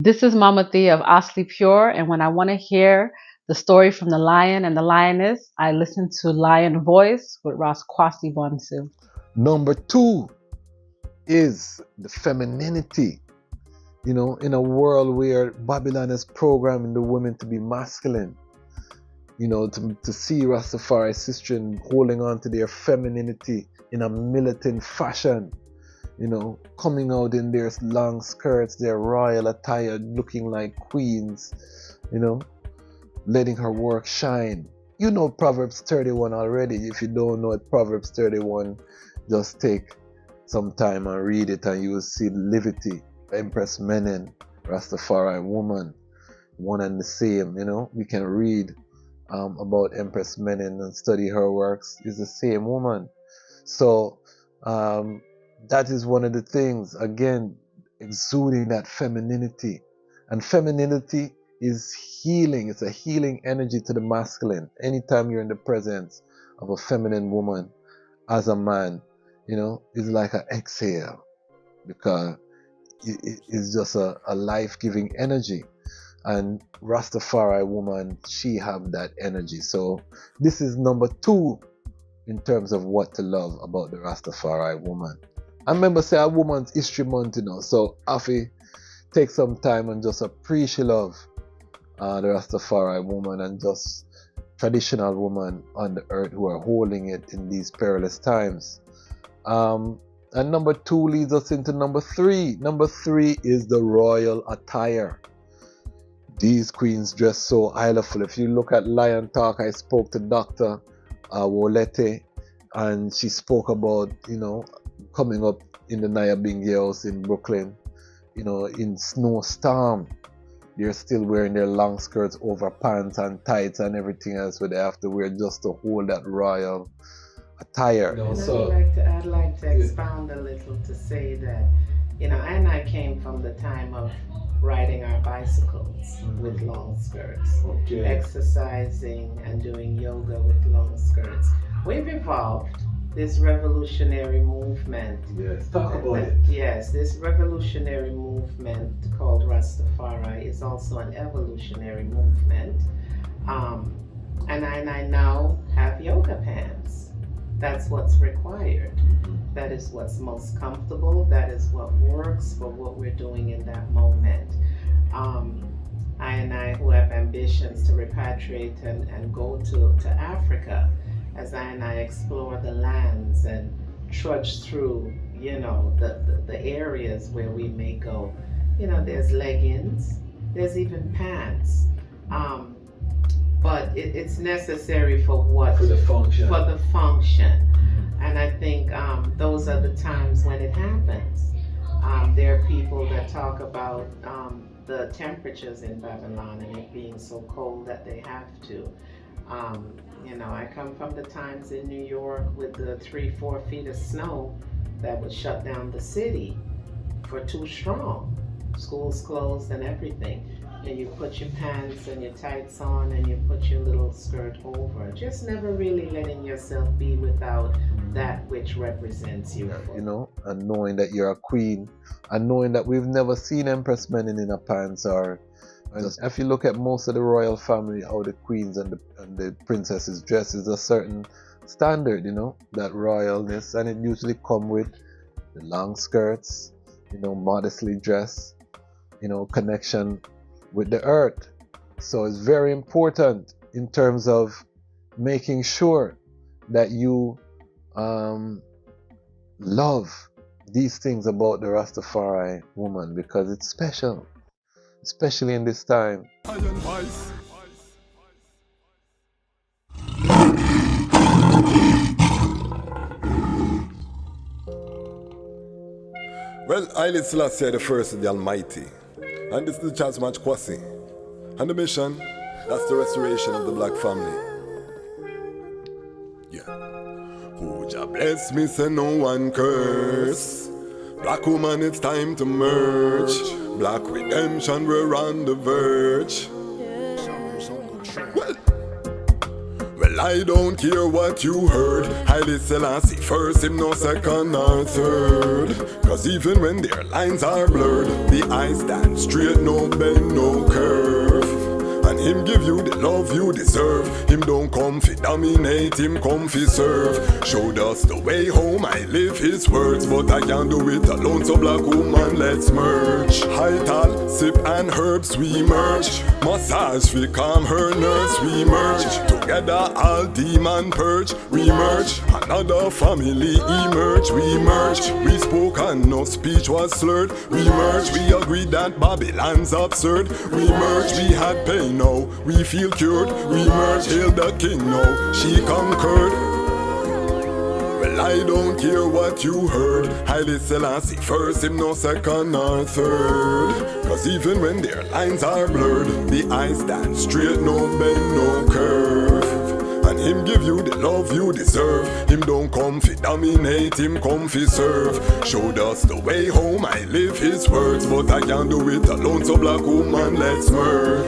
This is Mama Thea of Asli Pure, and when I want to hear the story from the lion and the lioness, I listen to Lion Voice with Ras Tafari. Number two is the femininity. You know, in a world where Babylon is programming the women to be masculine, you know, to see Rastafari sisters holding on to their femininity in a militant fashion, you know, coming out in their long skirts, their royal attire, looking like queens, you know, letting her work shine. You know Proverbs 31 already. If you don't know it, Proverbs 31, just take some time and read it and you will see liberty. Empress Menen, Rastafari woman, one and the same, you know. We can read about Empress Menen and study her works. Is the same woman. So that is one of the things, again, exuding that femininity. And femininity is healing. It's a healing energy to the masculine. Anytime you're in the presence of a feminine woman as a man, you know, it's like an exhale, because it is just a life-giving energy. And Rastafari woman, she have that energy. So this is number two in terms of what to love about the Rastafari woman. I remember say a woman's history month, you know, so Afi take some time and just appreciate love the Rastafari woman and just traditional woman on the earth who are holding it in these perilous times. And number two leads us into number three. Number three is the royal attire. These queens dress so hileful. If you look at Lion Talk, I spoke to Dr. Wolete, and she spoke about, you know, coming up in the Nyabingi house in Brooklyn, you know, in snowstorm. They're still wearing their long skirts over pants and tights and everything else, what they have to wear just to hold that royal attire. And I'd like to expound a little to say that, you know, I came from the time of riding our bicycles with long skirts, exercising and doing yoga with long skirts. We've evolved. This revolutionary movement. Yes, talk about it. Yes, this revolutionary movement called Rastafari is also an evolutionary movement. And I now have yoga pants. That's what's required. That is what's most comfortable. That is what works for what we're doing in that moment. I who have ambitions to repatriate and go to Africa, as I explore the lands and trudge through, you know, the areas where we may go. You know, there's leggings, there's even pants. But it's necessary for what? For the function. For the function. And I think those are the times when it happens. There are people that talk about the temperatures in Babylon and it being so cold that they have to. You know, I come from the times in New York with the 3-4 feet of snow that would shut down the city for too strong. Schools closed and everything. And you put your pants and your tights on and you put your little skirt over. Just never really letting yourself be without that which represents you. You know, and knowing that you're a queen, and knowing that we've never seen Empress Menen in a pants, or if you look at most of the royal family, how the queens and the princesses dress is a certain standard, you know, that royalness, and it usually come with the long skirts, you know, modestly dressed, you know, connection with the earth. So it's very important in terms of making sure that you love these things about the Rastafari woman, because it's special, especially in this time. Well, Haile Selassie the first of the Almighty, and this is the Dejazmatch Kwasi, and the mission, that's the restoration of the black family. Yeah. Who Jah bless me, say no one curse. Black woman, it's time to merge. Black redemption, we're on the verge. Well, Well, I don't care what you heard. Haile Selassie first, him no second or third. Cause even when their lines are blurred, the eyes stand straight, no bend, no curve. And him give you the love you deserve. Him don't come fi dominate, him come fi serve. Showed us the way home, I live his words. But I can't do it alone, so black woman, let's merge. High tall, sip and herbs, we merge. Massage fi calm her nerves, we merge. Together all demon purge, we merge. Another family emerge, we merge. We spoke and no speech was slurred, we merge. We agreed that Babylon's absurd, we merge. We had pain, now we feel cured, we merge. Hail the king, now she conquered. Well, I don't care what you heard. Haile Selassie first, him no second or third. Cause even when their lines are blurred, the eyes stand straight, no bend, no curve. And him give you the love you deserve. Him don't come fi dominate, him come fi serve. Showed us the way home, I live his words. But I can't do it alone, so black woman, let's merge.